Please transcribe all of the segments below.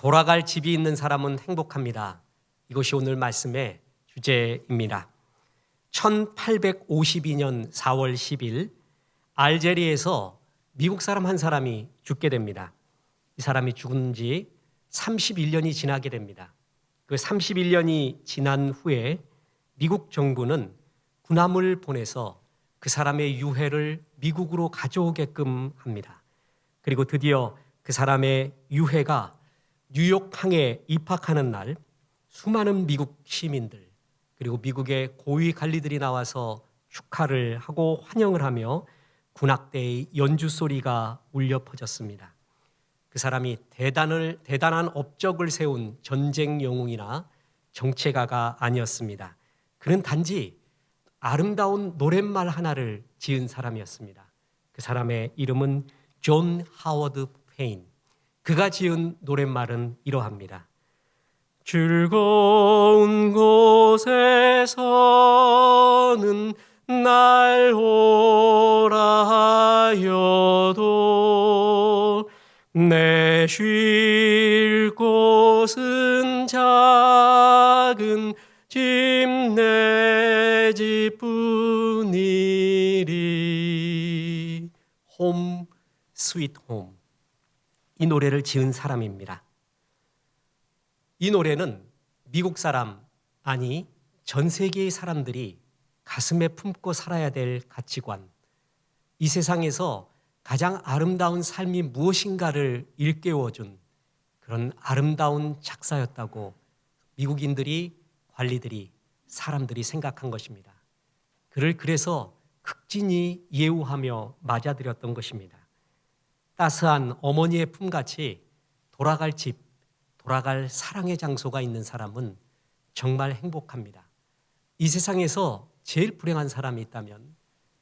돌아갈 집이 있는 사람은 행복합니다. 이것이 오늘 말씀의 주제입니다. 1852년 4월 10일 알제리에서 미국 사람 한 사람이 죽게 됩니다. 이 사람이 죽은 지 31년이 지나게 됩니다. 그 31년이 지난 후에 미국 정부는 군함을 보내서 그 사람의 유해를 미국으로 가져오게끔 합니다. 그리고 드디어 그 사람의 유해가 뉴욕항에 입학하는 날 수많은 미국 시민들 그리고 미국의 고위 관리들이 나와서 축하를 하고 환영을 하며 군악대의 연주 소리가 울려 퍼졌습니다. 그 사람이 대단한 업적을 세운 전쟁 영웅이나 정치가가 아니었습니다. 그는 단지 아름다운 노랫말 하나를 지은 사람이었습니다. 그 사람의 이름은 존 하워드 페인. 그가 지은 노랫말은 이러합니다. 즐거운 곳에서는 날 오라 하여도 내 쉴 곳은 작은 집 내 집뿐이리. 홈 스윗 홈. 이 노래를 지은 사람입니다. 이 노래는 미국 사람, 아니 전 세계의 사람들이 가슴에 품고 살아야 될 가치관, 이 세상에서 가장 아름다운 삶이 무엇인가를 일깨워준 그런 아름다운 작사였다고 미국인들이, 관리들이, 사람들이 생각한 것입니다. 그를 그래서 극진히 예우하며 맞아들였던 것입니다. 따스한 어머니의 품같이 돌아갈 집, 돌아갈 사랑의 장소가 있는 사람은 정말 행복합니다. 이 세상에서 제일 불행한 사람이 있다면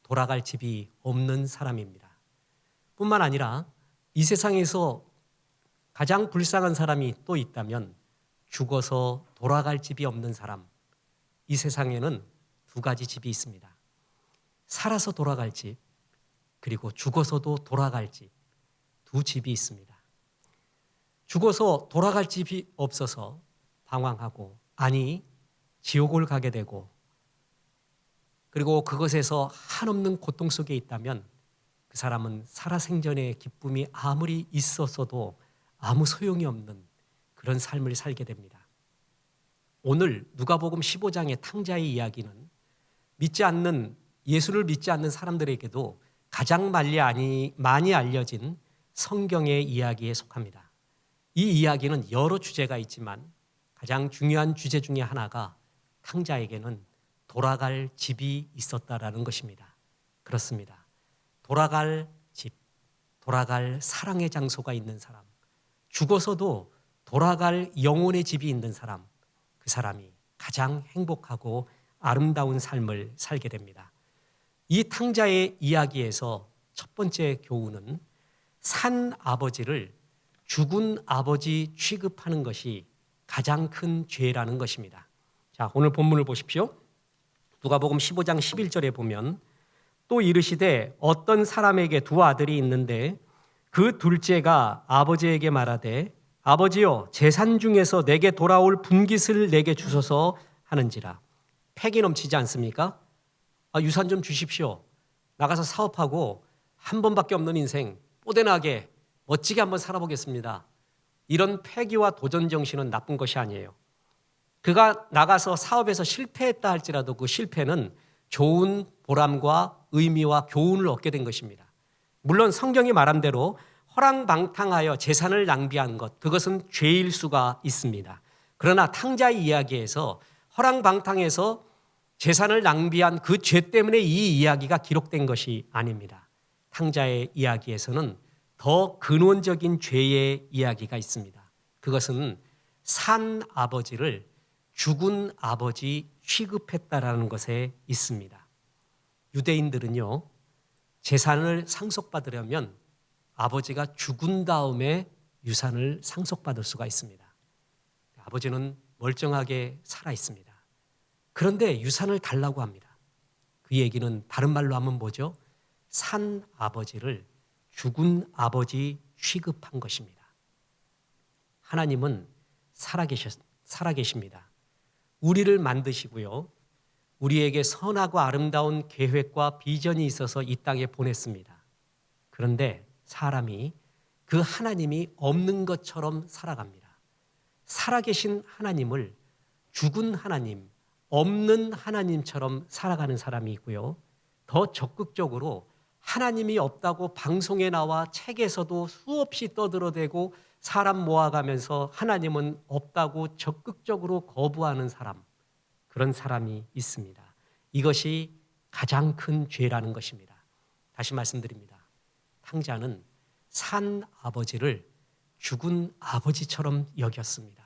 돌아갈 집이 없는 사람입니다. 뿐만 아니라 이 세상에서 가장 불쌍한 사람이 또 있다면 죽어서 돌아갈 집이 없는 사람. 이 세상에는 두 가지 집이 있습니다. 살아서 돌아갈 집, 그리고 죽어서도 돌아갈 집. 두 집이 있습니다. 죽어서 돌아갈 집이 없어서 방황하고, 아니 지옥을 가게 되고, 그리고 그것에서 한없는 고통 속에 있다면 그 사람은 살아생전의 기쁨이 아무리 있었어도 아무 소용이 없는 그런 삶을 살게 됩니다. 오늘 누가복음 15장의 탕자의 이야기는 예수를 믿지 않는 사람들에게도 가장 많이 알려진 성경의 이야기에 속합니다. 이 이야기는 여러 주제가 있지만 가장 중요한 주제 중에 하나가 탕자에게는 돌아갈 집이 있었다라는 것입니다. 그렇습니다. 돌아갈 집, 돌아갈 사랑의 장소가 있는 사람, 죽어서도 돌아갈 영혼의 집이 있는 사람, 그 사람이 가장 행복하고 아름다운 삶을 살게 됩니다. 이 탕자의 이야기에서 첫 번째 교훈은 산 아버지를 죽은 아버지 취급하는 것이 가장 큰 죄라는 것입니다. 자, 오늘 본문을 보십시오. 누가복음 15장 11절에 보면 또 이르시되 어떤 사람에게 두 아들이 있는데 그 둘째가 아버지에게 말하되 아버지여 재산 중에서 내게 돌아올 분깃을 내게 주소서 하는지라. 패기 넘치지 않습니까? 유산 좀 주십시오. 나가서 사업하고 한 번밖에 없는 인생 뽀대나게 멋지게 한번 살아보겠습니다. 이런 패기와 도전 정신은 나쁜 것이 아니에요. 그가 나가서 사업에서 실패했다 할지라도 그 실패는 좋은 보람과 의미와 교훈을 얻게 된 것입니다. 물론 성경이 말한 대로 허랑방탕하여 재산을 낭비한 것, 그것은 죄일 수가 있습니다. 그러나 탕자의 이야기에서 허랑방탕해서 재산을 낭비한 그 죄 때문에 이 이야기가 기록된 것이 아닙니다. 탕자의 이야기에서는 더 근원적인 죄의 이야기가 있습니다. 그것은 산 아버지를 죽은 아버지 취급했다라는 것에 있습니다. 유대인들은요, 재산을 상속받으려면 아버지가 죽은 다음에 유산을 상속받을 수가 있습니다. 아버지는 멀쩡하게 살아 있습니다. 그런데 유산을 달라고 합니다. 그 얘기는 다른 말로 하면 뭐죠? 산 아버지를 죽은 아버지 취급한 것입니다. 하나님은 살아계십니다. 우리를 만드시고요. 우리에게 선하고 아름다운 계획과 비전이 있어서 이 땅에 보냈습니다. 그런데 사람이 그 하나님이 없는 것처럼 살아갑니다. 살아계신 하나님을 죽은 하나님, 없는 하나님처럼 살아가는 사람이 있고요. 더 적극적으로 하나님이 없다고 방송에 나와 책에서도 수없이 떠들어대고 사람 모아가면서 하나님은 없다고 적극적으로 거부하는 사람, 그런 사람이 있습니다. 이것이 가장 큰 죄라는 것입니다. 다시 말씀드립니다. 탕자는 산 아버지를 죽은 아버지처럼 여겼습니다.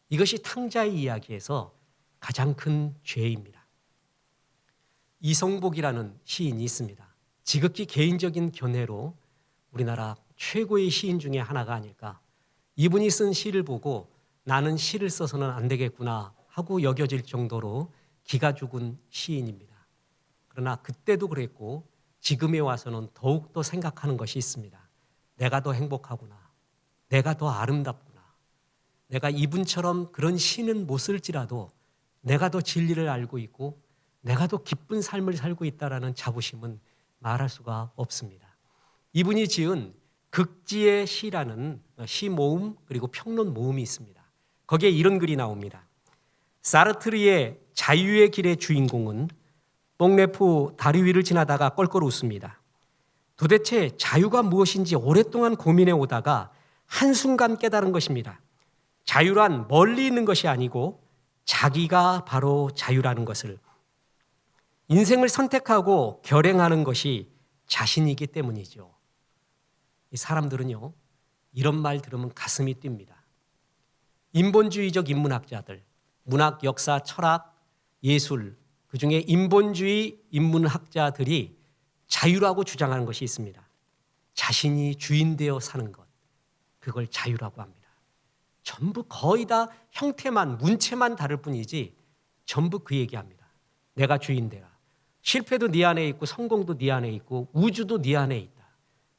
이것이 탕자의 이야기에서 가장 큰 죄입니다. 이성복이라는 시인이 있습니다. 지극히 개인적인 견해로 우리나라 최고의 시인 중에 하나가 아닐까. 이분이 쓴 시를 보고 나는 시를 써서는 안 되겠구나 하고 여겨질 정도로 기가 죽은 시인입니다. 그러나 그때도 그랬고 지금에 와서는 더욱더 생각하는 것이 있습니다. 내가 더 행복하구나. 내가 더 아름답구나. 내가 이분처럼 그런 시는 못 쓸지라도 내가 더 진리를 알고 있고 내가 더 기쁜 삶을 살고 있다라는 자부심은 말할 수가 없습니다. 이분이 지은 극지의 시라는 시 모음 그리고 평론 모음이 있습니다. 거기에 이런 글이 나옵니다. 사르트르의 자유의 길의 주인공은 뽕네프 다리 위를 지나다가 껄껄 웃습니다. 도대체 자유가 무엇인지 오랫동안 고민해 오다가 한순간 깨달은 것입니다. 자유란 멀리 있는 것이 아니고 자기가 바로 자유라는 것을, 인생을 선택하고 결행하는 것이 자신이기 때문이죠. 이 사람들은요, 이런 말 들으면 가슴이 뜁니다. 인본주의적 인문학자들, 문학, 역사, 철학, 예술, 그중에 인본주의 인문학자들이 자유라고 주장하는 것이 있습니다. 자신이 주인되어 사는 것, 그걸 자유라고 합니다. 전부 거의 다 형태만, 문체만 다를 뿐이지 전부 그 얘기합니다. 내가 주인되라. 실패도 네 안에 있고 성공도 네 안에 있고 우주도 네 안에 있다.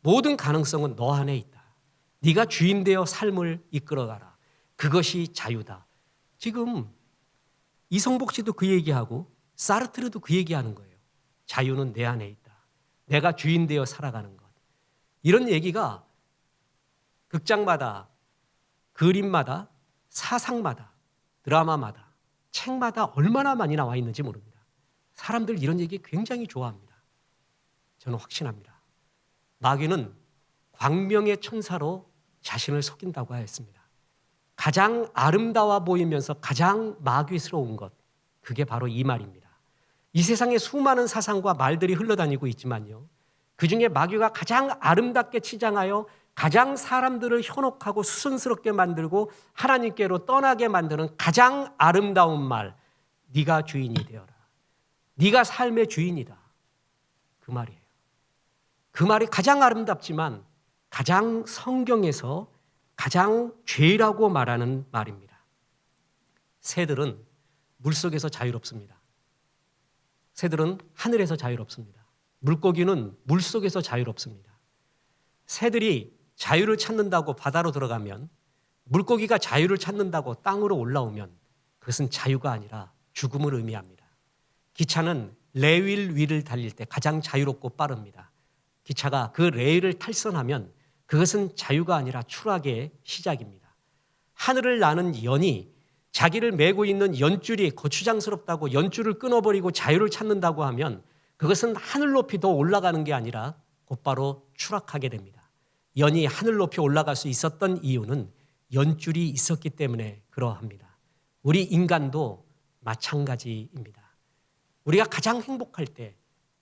모든 가능성은 너 안에 있다. 네가 주인되어 삶을 이끌어가라. 그것이 자유다. 지금 이성복 씨도 그 얘기하고 사르트르도 그 얘기하는 거예요. 자유는 내 안에 있다. 내가 주인되어 살아가는 것. 이런 얘기가 극장마다, 그림마다, 사상마다, 드라마마다, 책마다 얼마나 많이 나와 있는지 모릅니다. 사람들 이런 얘기 굉장히 좋아합니다. 저는 확신합니다. 마귀는 광명의 천사로 자신을 속인다고 하였습니다. 가장 아름다워 보이면서 가장 마귀스러운 것, 그게 바로 이 말입니다. 이 세상에 수많은 사상과 말들이 흘러다니고 있지만요, 그중에 마귀가 가장 아름답게 치장하여 가장 사람들을 현혹하고 수선스럽게 만들고 하나님께로 떠나게 만드는 가장 아름다운 말, 네가 주인이 되어라. 네가 삶의 주인이다. 그 말이에요. 그 말이 가장 아름답지만 가장 성경에서 가장 죄라고 말하는 말입니다. 새들은 물속에서 자유롭습니다. 새들은 하늘에서 자유롭습니다. 물고기는 물속에서 자유롭습니다. 새들이 자유를 찾는다고 바다로 들어가면, 물고기가 자유를 찾는다고 땅으로 올라오면 그것은 자유가 아니라 죽음을 의미합니다. 기차는 레일 위를 달릴 때 가장 자유롭고 빠릅니다. 기차가 그 레일을 탈선하면 그것은 자유가 아니라 추락의 시작입니다. 하늘을 나는 연이 자기를 메고 있는 연줄이 거추장스럽다고 연줄을 끊어버리고 자유를 찾는다고 하면 그것은 하늘 높이 더 올라가는 게 아니라 곧바로 추락하게 됩니다. 연이 하늘 높이 올라갈 수 있었던 이유는 연줄이 있었기 때문에 그러합니다. 우리 인간도 마찬가지입니다. 우리가 가장 행복할 때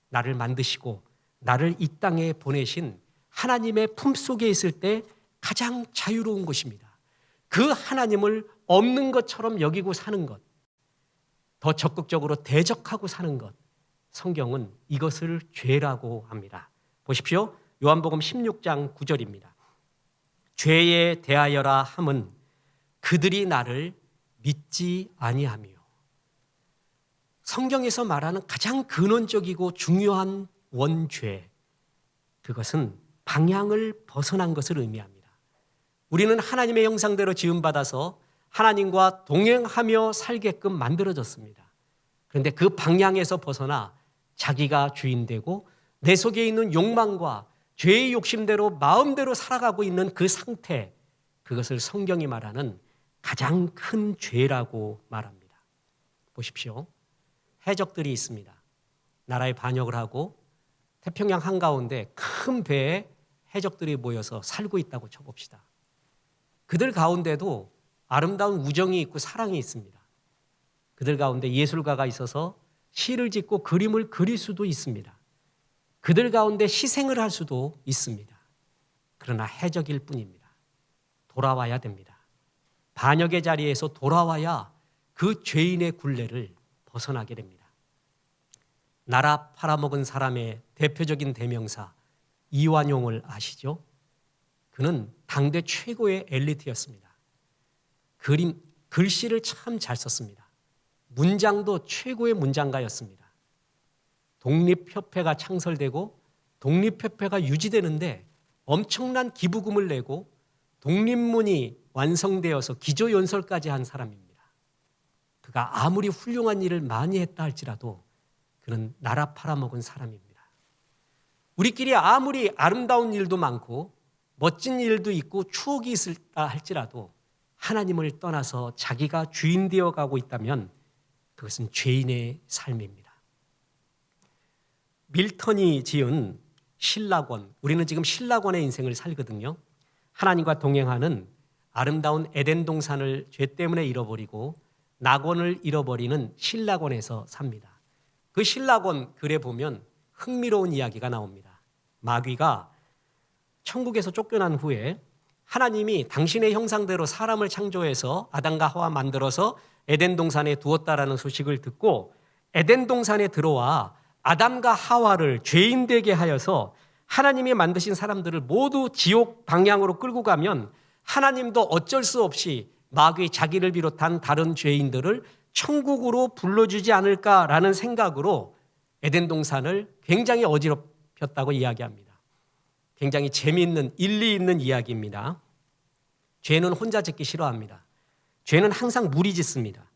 나를 만드시고 나를 이 땅에 보내신 하나님의 품속에 있을 때 가장 자유로운 것입니다. 그 하나님을 없는 것처럼 여기고 사는 것, 더 적극적으로 대적하고 사는 것, 성경은 이것을 죄라고 합니다. 보십시오. 요한복음 16장 9절입니다. 죄에 대하여라 함은 그들이 나를 믿지 아니하며. 성경에서 말하는 가장 근원적이고 중요한 원죄, 그것은 방향을 벗어난 것을 의미합니다. 우리는 하나님의 형상대로 지음받아서 하나님과 동행하며 살게끔 만들어졌습니다. 그런데 그 방향에서 벗어나 자기가 주인되고 내 속에 있는 욕망과 죄의 욕심대로 마음대로 살아가고 있는 그 상태, 그것을 성경이 말하는 가장 큰 죄라고 말합니다. 보십시오. 해적들이 있습니다. 나라에 반역을 하고 태평양 한가운데 큰 배에 해적들이 모여서 살고 있다고 쳐봅시다. 그들 가운데도 아름다운 우정이 있고 사랑이 있습니다. 그들 가운데 예술가가 있어서 시를 짓고 그림을 그릴 수도 있습니다. 그들 가운데 희생을 할 수도 있습니다. 그러나 해적일 뿐입니다. 돌아와야 됩니다. 반역의 자리에서 돌아와야 그 죄인의 굴레를 벗어나게 됩니다. 나라 팔아먹은 사람의 대표적인 대명사 이완용을 아시죠? 그는 당대 최고의 엘리트였습니다. 글씨를 참 잘 썼습니다. 문장도 최고의 문장가였습니다. 독립협회가 창설되고 독립협회가 유지되는데 엄청난 기부금을 내고 독립문이 완성되어서 기조연설까지 한 사람입니다. 그가 아무리 훌륭한 일을 많이 했다 할지라도 그는 나라 팔아먹은 사람입니다. 우리끼리 아무리 아름다운 일도 많고 멋진 일도 있고 추억이 있을다 할지라도 하나님을 떠나서 자기가 주인 되어 가고 있다면 그것은 죄인의 삶입니다. 밀턴이 지은 신라권, 우리는 지금 신라권의 인생을 살거든요. 하나님과 동행하는 아름다운 에덴 동산을 죄 때문에 잃어버리고 낙원을 잃어버리는 신라권에서 삽니다. 그 신라권 글에 보면 흥미로운 이야기가 나옵니다. 마귀가 천국에서 쫓겨난 후에 하나님이 당신의 형상대로 사람을 창조해서 아담과 하와 만들어서 에덴 동산에 두었다라는 소식을 듣고 에덴 동산에 들어와 아담과 하와를 죄인 되게 하여서 하나님이 만드신 사람들을 모두 지옥 방향으로 끌고 가면 하나님도 어쩔 수 없이 마귀 자기를 비롯한 다른 죄인들을 천국으로 불러주지 않을까라는 생각으로 에덴 동산을 굉장히 어지럽혔다고 이야기합니다. 굉장히 재미있는 일리 있는 이야기입니다. 죄는 혼자 짓기 싫어합니다. 죄는 항상 무리 짓습니다.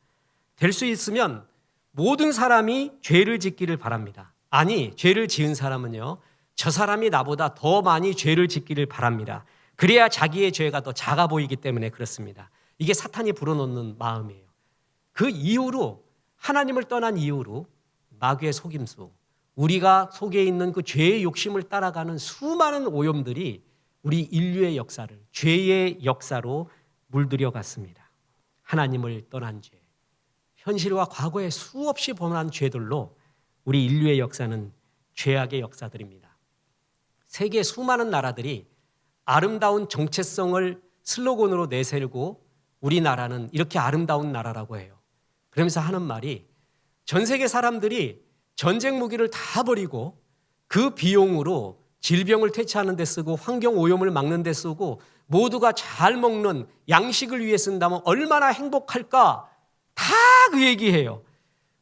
될 수 있으면 모든 사람이 죄를 짓기를 바랍니다. 아니, 죄를 지은 사람은요, 저 사람이 나보다 더 많이 죄를 짓기를 바랍니다. 그래야 자기의 죄가 더 작아 보이기 때문에 그렇습니다. 이게 사탄이 불어넣는 마음이에요. 그 이후로, 하나님을 떠난 이후로 마귀의 속임수, 우리가 속에 있는 그 죄의 욕심을 따라가는 수많은 오염들이 우리 인류의 역사를 죄의 역사로 물들여 갔습니다. 하나님을 떠난 죄, 현실과 과거에 수없이 범한 죄들로 우리 인류의 역사는 죄악의 역사들입니다. 세계 수많은 나라들이 아름다운 정체성을 슬로건으로 내세우고 우리나라는 이렇게 아름다운 나라라고 해요. 그러면서 하는 말이 전 세계 사람들이 전쟁 무기를 다 버리고 그 비용으로 질병을 퇴치하는 데 쓰고 환경 오염을 막는 데 쓰고 모두가 잘 먹는 양식을 위해 쓴다면 얼마나 행복할까? 다 그 얘기해요.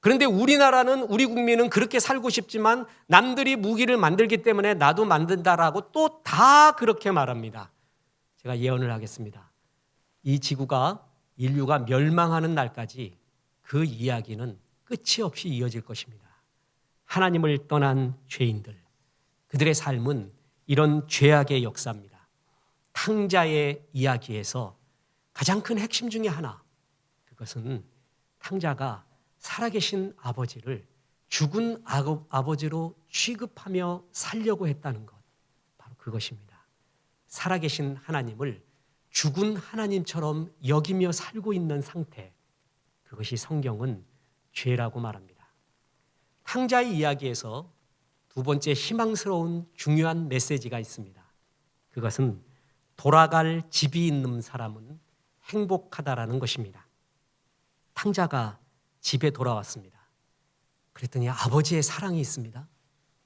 그런데 우리나라는, 우리 국민은 그렇게 살고 싶지만 남들이 무기를 만들기 때문에 나도 만든다라고 또 다 그렇게 말합니다. 제가 예언을 하겠습니다. 이 지구가, 인류가 멸망하는 날까지 그 이야기는 끝이 없이 이어질 것입니다. 하나님을 떠난 죄인들, 그들의 삶은 이런 죄악의 역사입니다. 탕자의 이야기에서 가장 큰 핵심 중에 하나, 그것은 탕자가 살아계신 아버지를 죽은 아버지로 취급하며 살려고 했다는 것, 바로 그것입니다. 살아계신 하나님을 죽은 하나님처럼 여기며 살고 있는 상태, 그것이 성경은 죄라고 말합니다. 탕자의 이야기에서 두 번째 희망스러운 중요한 메시지가 있습니다. 그것은 돌아갈 집이 있는 사람은 행복하다라는 것입니다. 탕자가 집에 돌아왔습니다. 그랬더니 아버지의 사랑이 있습니다.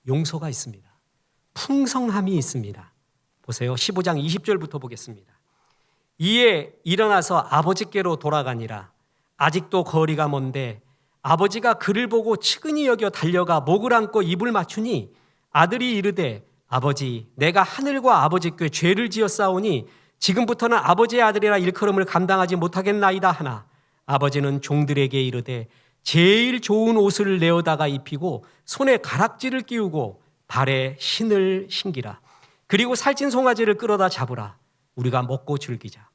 용서가 있습니다. 풍성함이 있습니다. 보세요. 15장 20절부터 보겠습니다. 이에 일어나서 아버지께로 돌아가니라. 아직도 거리가 먼데 아버지가 그를 보고 측은히 여겨 달려가 목을 안고 입을 맞추니 아들이 이르되 아버지, 내가 하늘과 아버지께 죄를 지었사오니 지금부터는 아버지의 아들이라 일컬음을 감당하지 못하겠나이다 하나 아버지는 종들에게 이르되 제일 좋은 옷을 내어다가 입히고 손에 가락지를 끼우고 발에 신을 신기라. 그리고 살찐 송아지를 끌어다 잡으라. 우리가 먹고 즐기자.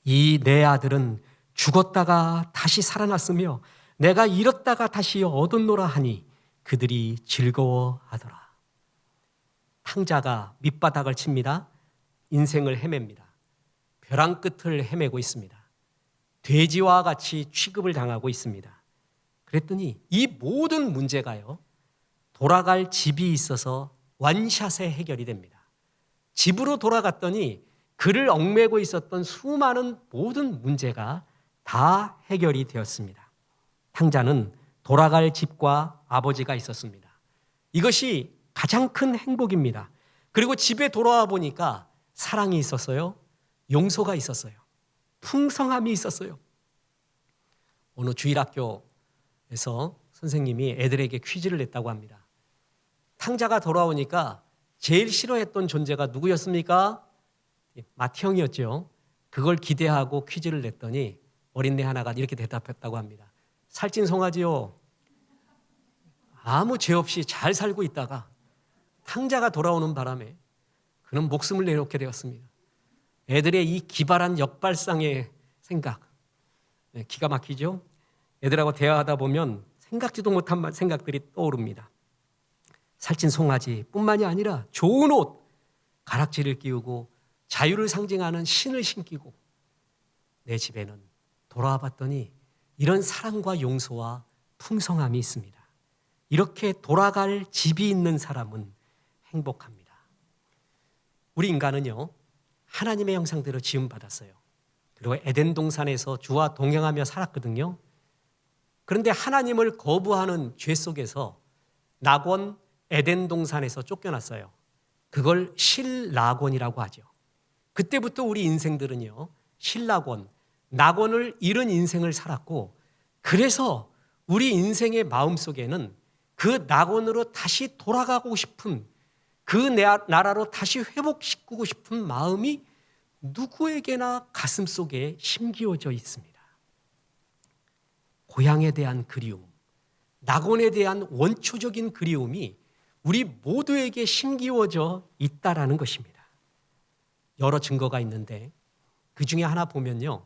이 내 아들은 죽었다가 다시 살아났으며 내가 잃었다가 다시 얻었노라 하니 그들이 즐거워하더라. 탕자가 밑바닥을 칩니다. 인생을 헤맵니다. 벼랑 끝을 헤매고 있습니다. 돼지와 같이 취급을 당하고 있습니다. 그랬더니 이 모든 문제가요, 돌아갈 집이 있어서 원샷에 해결이 됩니다. 집으로 돌아갔더니 그를 얽매고 있었던 수많은 모든 문제가 다 해결이 되었습니다. 탕자는 돌아갈 집과 아버지가 있었습니다. 이것이 가장 큰 행복입니다. 그리고 집에 돌아와 보니까 사랑이 있었어요. 용서가 있었어요. 풍성함이 있었어요. 어느 주일학교에서 선생님이 애들에게 퀴즈를 냈다고 합니다. 탕자가 돌아오니까 제일 싫어했던 존재가 누구였습니까? 마티 형이었죠. 그걸 기대하고 퀴즈를 냈더니 어린애 하나가 이렇게 대답했다고 합니다. 살찐 송아지요. 아무 죄 없이 잘 살고 있다가 탕자가 돌아오는 바람에 그는 목숨을 내놓게 되었습니다. 애들의 이 기발한 역발상의 생각, 기가 막히죠? 애들하고 대화하다 보면 생각지도 못한 생각들이 떠오릅니다. 살찐 송아지뿐만이 아니라 좋은 옷, 가락지를 끼우고 자유를 상징하는 신을 신기고 내 집에는 돌아와 봤더니 이런 사랑과 용서와 풍성함이 있습니다. 이렇게 돌아갈 집이 있는 사람은 행복합니다. 우리 인간은요, 하나님의 형상대로 지음받았어요. 그리고 에덴 동산에서 주와 동행하며 살았거든요. 그런데 하나님을 거부하는 죄 속에서 낙원 에덴 동산에서 쫓겨났어요. 그걸 실낙원이라고 하죠. 그때부터 우리 인생들은요, 실낙원, 낙원을 잃은 인생을 살았고, 그래서 우리 인생의 마음속에는 그 낙원으로 다시 돌아가고 싶은, 그 나라로 다시 회복시키고 싶은 마음이 누구에게나 가슴속에 심기어져 있습니다. 고향에 대한 그리움, 낙원에 대한 원초적인 그리움이 우리 모두에게 심기어져 있다라는 것입니다. 여러 증거가 있는데 그 중에 하나 보면요,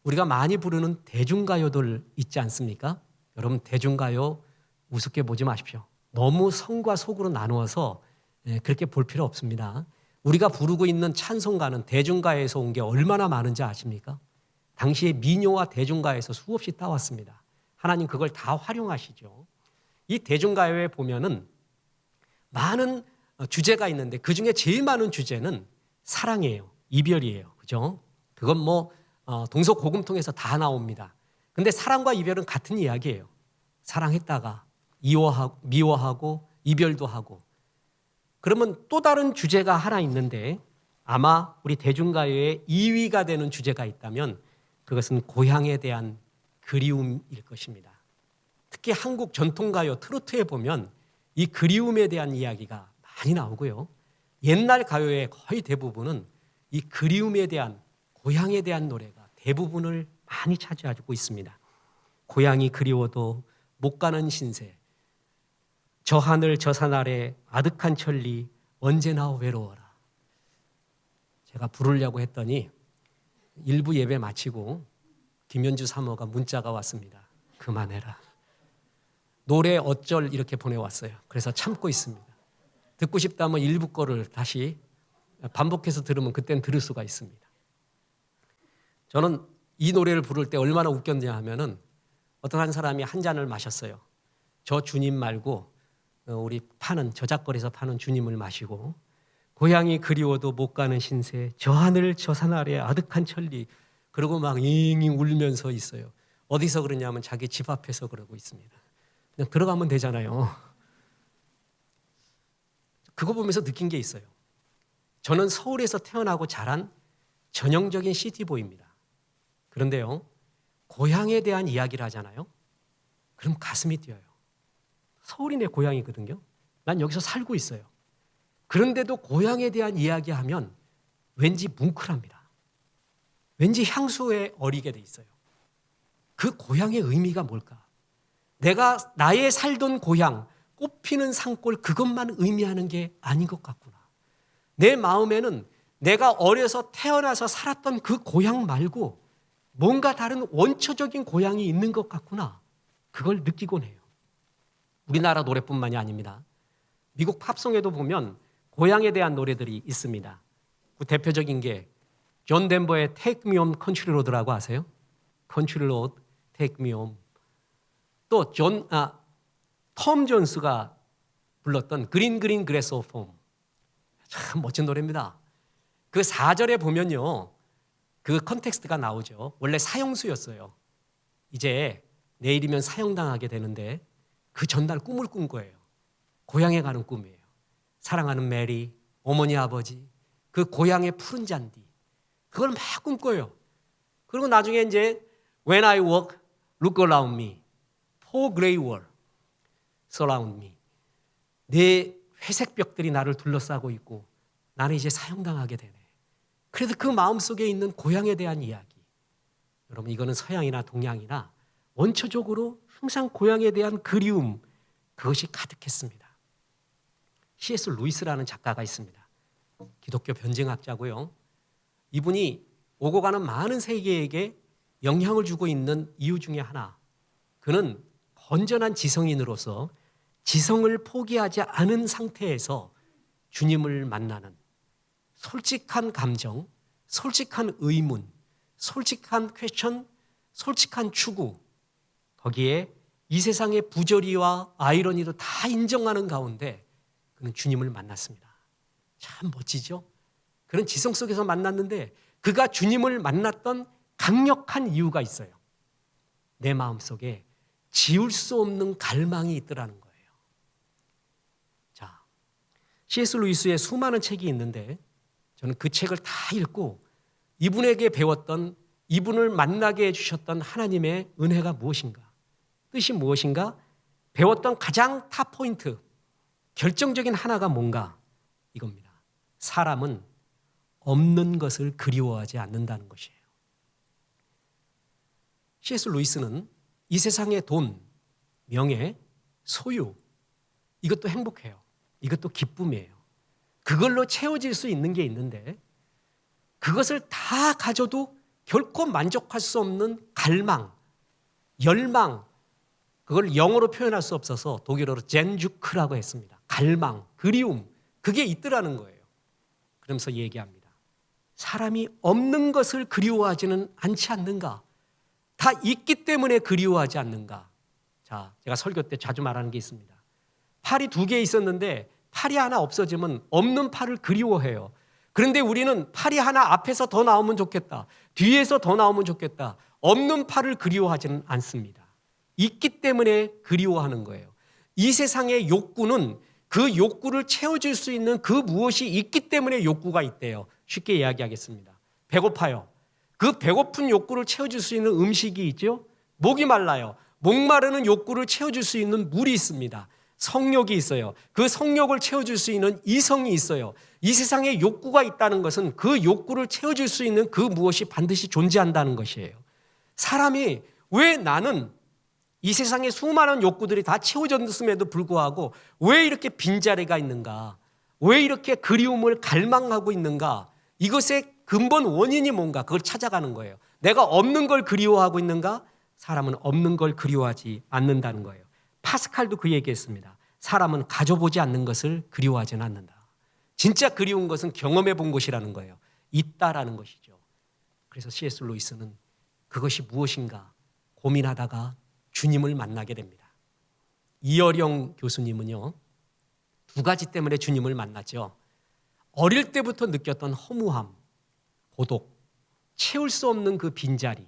우리가 많이 부르는 대중가요들 있지 않습니까? 여러분, 대중가요 우습게 보지 마십시오. 너무 성과 속으로 나누어서 그렇게 볼 필요 없습니다. 우리가 부르고 있는 찬송가는 대중가에서 온 게 얼마나 많은지 아십니까? 당시에 민요와 대중가에서 수없이 따왔습니다. 하나님 그걸 다 활용하시죠. 이 대중가요에 보면은 많은 주제가 있는데 그 중에 제일 많은 주제는 사랑이에요. 이별이에요. 그죠? 그건 뭐 동서고금통에서 다 나옵니다. 근데 사랑과 이별은 같은 이야기예요. 사랑했다가 미워하고 이별도 하고. 그러면 또 다른 주제가 하나 있는데 아마 우리 대중가요의 2위가 되는 주제가 있다면 그것은 고향에 대한 그리움일 것입니다. 특히 한국 전통가요 트로트에 보면 이 그리움에 대한 이야기가 많이 나오고요. 옛날 가요의 거의 대부분은 이 그리움에 대한, 고향에 대한 노래가 대부분을 많이 차지하고 있습니다. 고향이 그리워도 못 가는 신세, 저 하늘 저 산 아래 아득한 천리 언제나 외로워라. 제가 부르려고 했더니 일부 예배 마치고 김현주 사모가 문자가 왔습니다. 그만해라. 노래 어쩔 이렇게 보내왔어요. 그래서 참고 있습니다. 듣고 싶다면 일부 거를 다시 반복해서 들으면 그때는 들을 수가 있습니다. 저는 이 노래를 부를 때 얼마나 웃겼냐 하면은 어떤 한 사람이 한 잔을 마셨어요. 저 주님 말고 우리 저작거리에서 파는 주님을 마시고 고향이 그리워도 못 가는 신세 저 하늘 저 산 아래 아득한 천리 그러고 막 잉잉 울면서 있어요. 어디서 그러냐면 자기 집 앞에서 그러고 있습니다. 그냥 들어가면 되잖아요. 그거 보면서 느낀 게 있어요. 저는 서울에서 태어나고 자란 전형적인 시티보이입니다. 그런데요, 고향에 대한 이야기를 하잖아요. 그럼 가슴이 뛰어요. 서울이 내 고향이거든요. 난 여기서 살고 있어요. 그런데도 고향에 대한 이야기하면 왠지 뭉클합니다. 왠지 향수에 어리게 돼 있어요. 그 고향의 의미가 뭘까? 내가 나의 살던 고향, 꽃피는 산골 그것만 의미하는 게 아닌 것 같구나. 내 마음에는 내가 어려서 태어나서 살았던 그 고향 말고 뭔가 다른 원초적인 고향이 있는 것 같구나. 그걸 느끼곤 해요. 우리나라 노래뿐만이 아닙니다. 미국 팝송에도 보면 고향에 대한 노래들이 있습니다. 그 대표적인 게 존 덴버의 Take Me Home Country Road라고 아세요? Country Road, Take Me Home. 또 톰 존스가 불렀던 Green Green Grass of Home. 참 멋진 노래입니다. 그 4절에 보면요. 그 컨텍스트가 나오죠. 원래 사형수였어요. 이제 내일이면 사형당하게 되는데 그 전날 꿈을 꾼 거예요. 고향에 가는 꿈이에요. 사랑하는 메리, 어머니 아버지, 그 고향의 푸른 잔디. 그걸 막 꿈꿔요. 그리고 나중에 이제 When I walk, look around me. Four gray wall surround me. 내 회색 벽들이 나를 둘러싸고 있고 나는 이제 사형당하게 되네. 그래서 그 마음속에 있는 고향에 대한 이야기. 여러분 이거는 서양이나 동양이나 원초적으로 항상 고향에 대한 그리움 그것이 가득했습니다. C.S. 루이스라는 작가가 있습니다. 기독교 변증학자고요. 이분이 오고 가는 많은 세계에게 영향을 주고 있는 이유 중에 하나. 그는 건전한 지성인으로서 지성을 포기하지 않은 상태에서 주님을 만나는 솔직한 감정, 솔직한 의문, 솔직한 퀘스천, 솔직한 추구, 거기에 이 세상의 부조리와 아이러니도 다 인정하는 가운데 그는 주님을 만났습니다. 참 멋지죠? 그런 지성 속에서 만났는데 그가 주님을 만났던 강력한 이유가 있어요. 내 마음속에 지울 수 없는 갈망이 있더라는 거예요. 자, C.S. 루이스의 수많은 책이 있는데 저는 그 책을 다 읽고 이분에게 배웠던 이분을 만나게 해주셨던 하나님의 은혜가 무엇인가? 뜻이 무엇인가? 배웠던 가장 탑 포인트, 결정적인 하나가 뭔가? 이겁니다. 사람은 없는 것을 그리워하지 않는다는 것이에요. C.S. 루이스는 이 세상의 돈, 명예, 소유 이것도 행복해요. 이것도 기쁨이에요. 그걸로 채워질 수 있는 게 있는데 그것을 다 가져도 결코 만족할 수 없는 갈망, 열망 그걸 영어로 표현할 수 없어서 독일어로 젠주크라고 했습니다. 갈망, 그리움 그게 있더라는 거예요. 그러면서 얘기합니다. 사람이 없는 것을 그리워하지는 않지 않는가? 다 있기 때문에 그리워하지 않는가? 자, 제가 설교 때 자주 말하는 게 있습니다. 팔이 2개 있었는데 팔이 하나 없어지면 없는 팔을 그리워해요. 그런데 우리는 팔이 하나 앞에서 더 나오면 좋겠다. 뒤에서 더 나오면 좋겠다. 없는 팔을 그리워하지는 않습니다. 있기 때문에 그리워하는 거예요. 이 세상의 욕구는 그 욕구를 채워줄 수 있는 그 무엇이 있기 때문에 욕구가 있대요. 쉽게 이야기하겠습니다. 배고파요. 그 배고픈 욕구를 채워줄 수 있는 음식이 있죠. 목이 말라요. 목마르는 욕구를 채워줄 수 있는 물이 있습니다. 성욕이 있어요. 그 성욕을 채워줄 수 있는 이성이 있어요. 이 세상에 욕구가 있다는 것은 그 욕구를 채워줄 수 있는 그 무엇이 반드시 존재한다는 것이에요. 사람이 왜 나는 이 세상의 수많은 욕구들이 다 채워졌음에도 불구하고 왜 이렇게 빈자리가 있는가? 왜 이렇게 그리움을 갈망하고 있는가? 이것의 근본 원인이 뭔가? 그걸 찾아가는 거예요. 내가 없는 걸 그리워하고 있는가? 사람은 없는 걸 그리워하지 않는다는 거예요. 파스칼도 그 얘기했습니다. 사람은 가져보지 않는 것을 그리워하지는 않는다. 진짜 그리운 것은 경험해 본 것이라는 거예요. 있다라는 것이죠. 그래서 C.S. 루이스는 그것이 무엇인가 고민하다가 주님을 만나게 됩니다. 이어령 교수님은요, 2가지 때문에 주님을 만났죠. 어릴 때부터 느꼈던 허무함, 고독, 채울 수 없는 그 빈자리,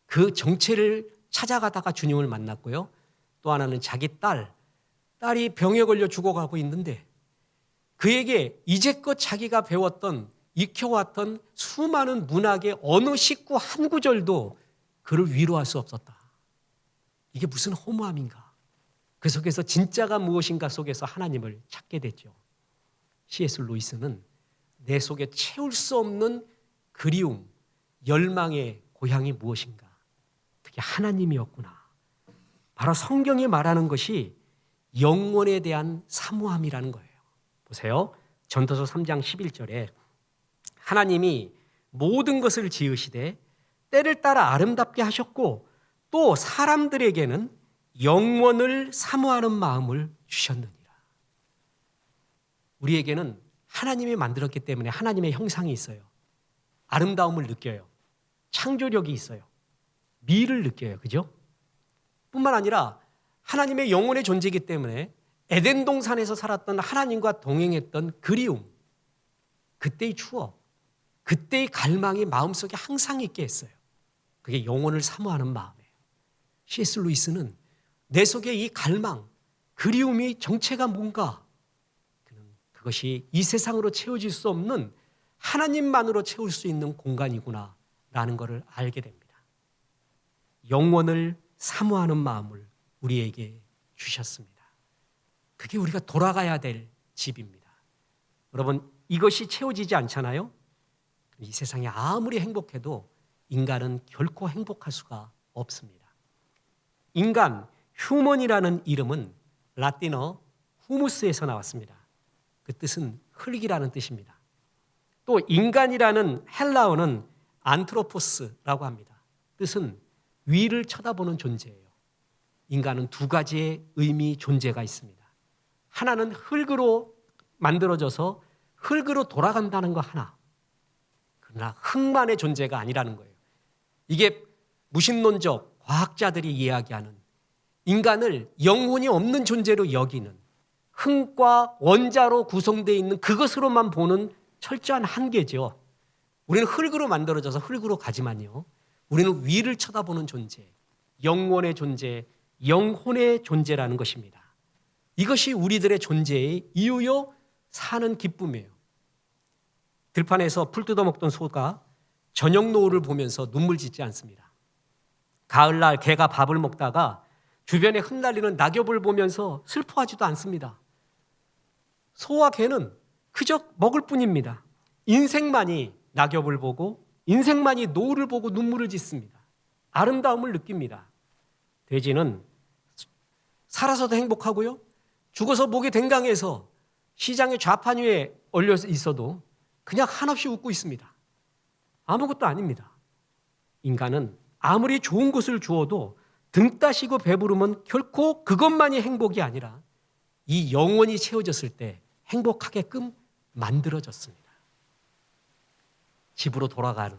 그 정체를 찾아가다가 주님을 만났고요. 또 하나는 자기 딸이 병에 걸려 죽어가고 있는데 그에게 이제껏 자기가 배웠던, 익혀왔던 수많은 문학의 어느 식구 한 구절도 그를 위로할 수 없었다. 이게 무슨 허무함인가? 그 속에서 진짜가 무엇인가 속에서 하나님을 찾게 됐죠. C.S. 루이스는 내 속에 채울 수 없는 그리움, 열망의 고향이 무엇인가? 그게 하나님이었구나. 바로 성경이 말하는 것이 영원에 대한 사모함이라는 거예요. 보세요. 전도서 3장 11절에 하나님이 모든 것을 지으시되 때를 따라 아름답게 하셨고 또 사람들에게는 영원을 사모하는 마음을 주셨느니라. 우리에게는 하나님이 만들었기 때문에 하나님의 형상이 있어요. 아름다움을 느껴요. 창조력이 있어요. 미를 느껴요. 그죠? 뿐만 아니라 하나님의 영혼의 존재이기 때문에 에덴 동산에서 살았던 하나님과 동행했던 그리움, 그때의 추억, 그때의 갈망이 마음속에 항상 있게 했어요. 그게 영혼을 사모하는 마음이에요. C.S. 루이스는 내 속에 이 갈망, 그리움이 정체가 뭔가, 그것이 이 세상으로 채워질 수 없는 하나님만으로 채울 수 있는 공간이구나 라는 것을 알게 됩니다. 영혼을 사모하는 마음을 우리에게 주셨습니다. 그게 우리가 돌아가야 될 집입니다. 여러분, 이것이 채워지지 않잖아요? 이 세상에 아무리 행복해도 인간은 결코 행복할 수가 없습니다. 인간, 휴먼이라는 이름은 라틴어 후무스에서 나왔습니다. 그 뜻은 흙이라는 뜻입니다. 또 인간이라는 헬라어는 안트로포스라고 합니다. 뜻은 위를 쳐다보는 존재예요. 인간은 두 가지의 의미 존재가 있습니다. 하나는 흙으로 만들어져서 흙으로 돌아간다는 거 하나. 그러나 흙만의 존재가 아니라는 거예요. 이게 무신론적 과학자들이 이야기하는 인간을 영혼이 없는 존재로 여기는 흙과 원자로 구성되어 있는 그것으로만 보는 철저한 한계죠. 우리는 흙으로 만들어져서 흙으로 가지만요. 우리는 위를 쳐다보는 존재, 영원의 존재, 영혼의 존재라는 것입니다. 이것이 우리들의 존재의 이유요, 사는 기쁨이에요. 들판에서 풀 뜯어먹던 소가 저녁 노을을 보면서 눈물 짓지 않습니다. 가을날 개가 밥을 먹다가 주변에 흩날리는 낙엽을 보면서 슬퍼하지도 않습니다. 소와 개는 그저 먹을 뿐입니다. 인생만이 낙엽을 보고 인생만이 노을을 보고 눈물을 짓습니다. 아름다움을 느낍니다. 돼지는 살아서도 행복하고요. 죽어서 목이 댕강해서 시장의 좌판 위에 올려 있어도 그냥 한없이 웃고 있습니다. 아무것도 아닙니다. 인간은 아무리 좋은 것을 주어도 등 따시고 배부르면 결코 그것만이 행복이 아니라 이 영혼이 채워졌을 때 행복하게끔 만들어졌습니다. 집으로 돌아가는,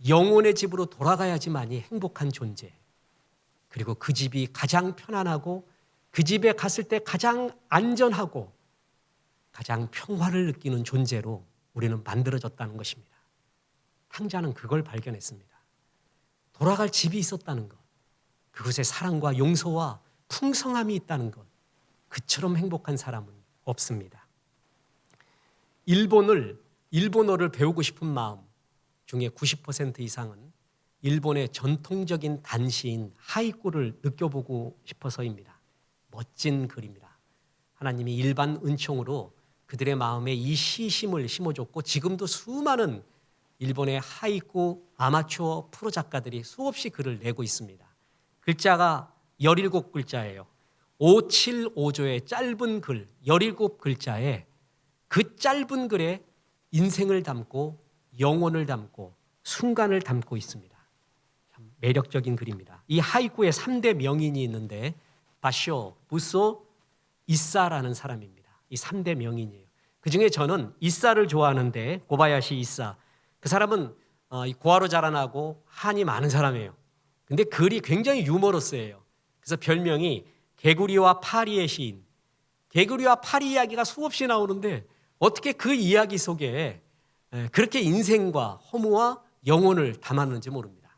영혼의 집으로 돌아가야지만이 행복한 존재. 그리고 그 집이 가장 편안하고 그 집에 갔을 때 가장 안전하고 가장 평화를 느끼는 존재로 우리는 만들어졌다는 것입니다. 탕자는 그걸 발견했습니다. 돌아갈 집이 있었다는 것, 그곳에 사랑과 용서와 풍성함이 있다는 것, 그처럼 행복한 사람은 없습니다. 일본어를 배우고 싶은 마음 중에 90% 이상은 일본의 전통적인 단시인 하이쿠를 느껴보고 싶어서입니다. 멋진 글입니다. 하나님이 일반 은총으로 그들의 마음에 이 시심을 심어줬고 지금도 수많은 일본의 하이쿠 아마추어 프로 작가들이 수없이 글을 내고 있습니다. 글자가 17글자예요. 575조의 짧은 글, 17글자에 그 짧은 글에 인생을 담고 영혼을 담고 순간을 담고 있습니다. 참 매력적인 글입니다. 이 하이쿠에 3대 명인이 있는데 바쇼, 부소, 이사라는 사람입니다. 이 3대 명인이에요. 그중에 저는 이사를 좋아하는데 고바야시 이사. 그 사람은 고아로 자라나고 한이 많은 사람이에요. 근데 글이 굉장히 유머러스해요. 그래서 별명이 개구리와 파리의 시인. 개구리와 파리 이야기가 수없이 나오는데 어떻게 그 이야기 속에 그렇게 인생과 허무와 영혼을 담았는지 모릅니다.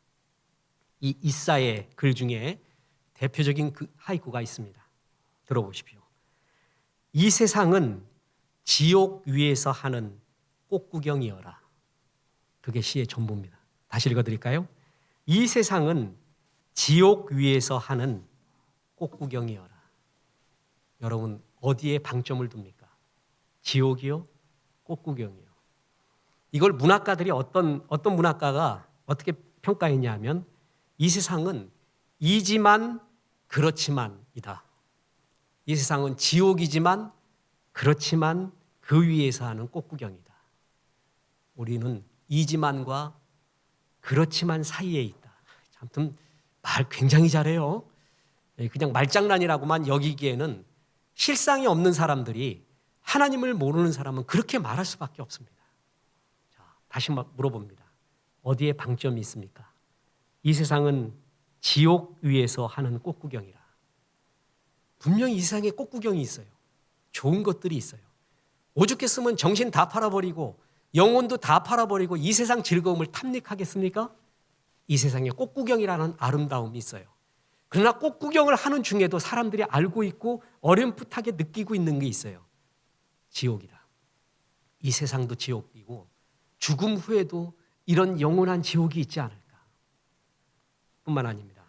이 이사의 글 중에 대표적인 그 하이쿠가 있습니다. 들어보십시오. 이 세상은 지옥 위에서 하는 꽃구경이어라. 그게 시의 전부입니다. 다시 읽어드릴까요? 이 세상은 지옥 위에서 하는 꽃구경이어라. 여러분 어디에 방점을 둡니까? 지옥이요? 꽃구경이요? 이걸 문학가들이 어떤 문학가가 어떻게 평가했냐면 이 세상은 이지만 그렇지만이다. 이 세상은 지옥이지만 그렇지만 그 위에서 하는 꽃구경이다. 우리는 이지만과 그렇지만 사이에 있다. 아무튼 말 굉장히 잘해요. 그냥 말장난이라고만 여기기에는 실상이 없는 사람들이 하나님을 모르는 사람은 그렇게 말할 수밖에 없습니다. 자, 다시 물어봅니다. 어디에 방점이 있습니까? 이 세상은 지옥 위에서 하는 꽃구경이라. 분명히 이 세상에 꽃구경이 있어요. 좋은 것들이 있어요. 오죽했으면 정신 다 팔아버리고 영혼도 다 팔아버리고 이 세상 즐거움을 탐닉하겠습니까? 이 세상에 꽃구경이라는 아름다움이 있어요. 그러나 꽃구경을 하는 중에도 사람들이 알고 있고 어렴풋하게 느끼고 있는 게 있어요. 지옥이다. 이 세상도 지옥이고 죽음 후에도 이런 영원한 지옥이 있지 않을까. 뿐만 아닙니다.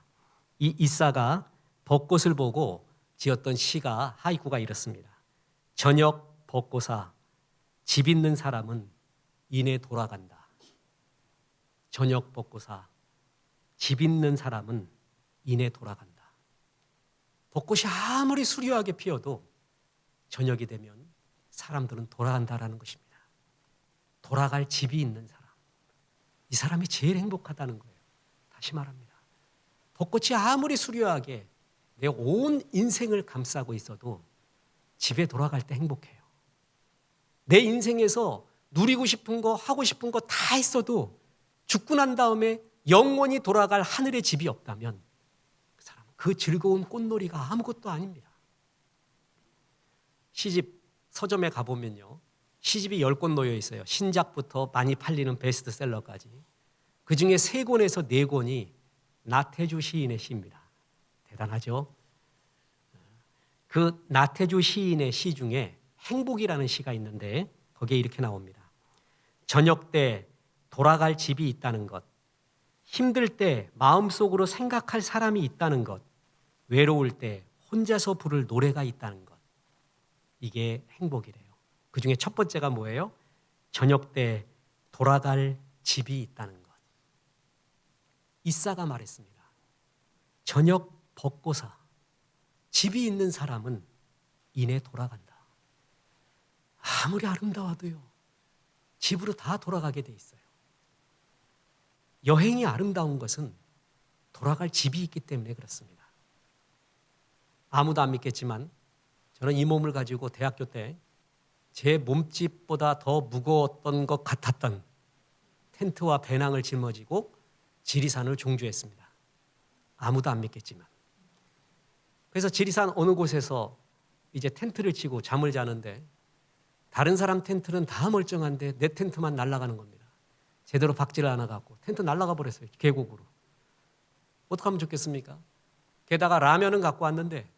이 이사가 벚꽃을 보고 지었던 시가 하이쿠가 이렇습니다. 저녁 벚꽃아 집 있는 사람은 이내 돌아간다. 저녁 벚꽃아 집 있는 사람은 이내 돌아간다. 벚꽃이 아무리 수려하게 피어도 저녁이 되면 사람들은 돌아간다라는 것입니다. 돌아갈 집이 있는 사람. 이 사람이 제일 행복하다는 거예요. 다시 말합니다. 벚꽃이 아무리 수려하게 내 온 인생을 감싸고 있어도 집에 돌아갈 때 행복해요. 내 인생에서 누리고 싶은 거 하고 싶은 거 다 했어도 죽고 난 다음에 영원히 돌아갈 하늘의 집이 없다면 그 사람은 그 즐거운 꽃놀이가 아무것도 아닙니다. 시집 서점에 가보면요. 시집이 10권 놓여 있어요. 신작부터 많이 팔리는 베스트셀러까지. 그중에 3권에서 4권이 나태주 시인의 시입니다. 대단하죠? 그 나태주 시인의 시 중에 행복이라는 시가 있는데 거기에 이렇게 나옵니다. 저녁 때 돌아갈 집이 있다는 것, 힘들 때 마음속으로 생각할 사람이 있다는 것, 외로울 때 혼자서 부를 노래가 있다는 것. 이게 행복이래요. 그 중에 첫 번째가 뭐예요? 저녁 때 돌아갈 집이 있다는 것. 이사가 말했습니다. 저녁 벚꽃아 집이 있는 사람은 이내 돌아간다. 아무리 아름다워도요. 집으로 다 돌아가게 돼 있어요. 여행이 아름다운 것은 돌아갈 집이 있기 때문에 그렇습니다. 아무도 안 믿겠지만 저는 이 몸을 가지고 대학교 때 제 몸집보다 더 무거웠던 것 같았던 텐트와 배낭을 짊어지고 지리산을 종주했습니다. 아무도 안 믿겠지만. 그래서 지리산 어느 곳에서 이제 텐트를 치고 잠을 자는데 다른 사람 텐트는 다 멀쩡한데 내 텐트만 날아가는 겁니다. 제대로 박지를 안 해갖고 텐트 날아가 버렸어요. 계곡으로. 어떻게 하면 좋겠습니까? 게다가 라면은 갖고 왔는데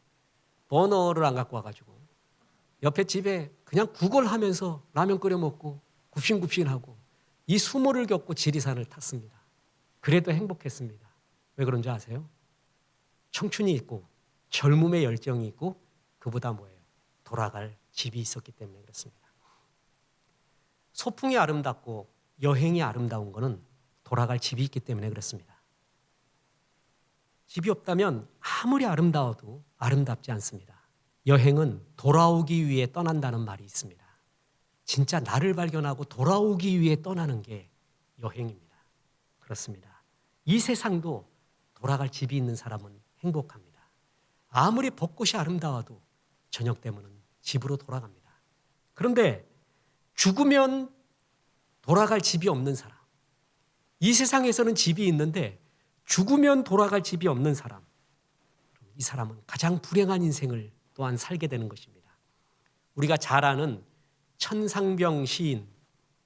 버너를 안 갖고 와가지고 옆에 집에 그냥 구걸하면서 라면 끓여 먹고 굽신굽신하고 이 수모를 겪고 지리산을 탔습니다. 그래도 행복했습니다. 왜 그런지 아세요? 청춘이 있고 젊음의 열정이 있고 그보다 뭐예요? 돌아갈 집이 있었기 때문에 그렇습니다. 소풍이 아름답고 여행이 아름다운 것은 돌아갈 집이 있기 때문에 그렇습니다. 집이 없다면 아무리 아름다워도 아름답지 않습니다. 여행은 돌아오기 위해 떠난다는 말이 있습니다. 진짜 나를 발견하고 돌아오기 위해 떠나는 게 여행입니다. 그렇습니다. 이 세상도 돌아갈 집이 있는 사람은 행복합니다. 아무리 벚꽃이 아름다워도 저녁 되면은 집으로 돌아갑니다. 그런데 죽으면 돌아갈 집이 없는 사람. 이 세상에서는 집이 있는데 죽으면 돌아갈 집이 없는 사람. 이 사람은 가장 불행한 인생을 또한 살게 되는 것입니다. 우리가 잘 아는 천상병 시인,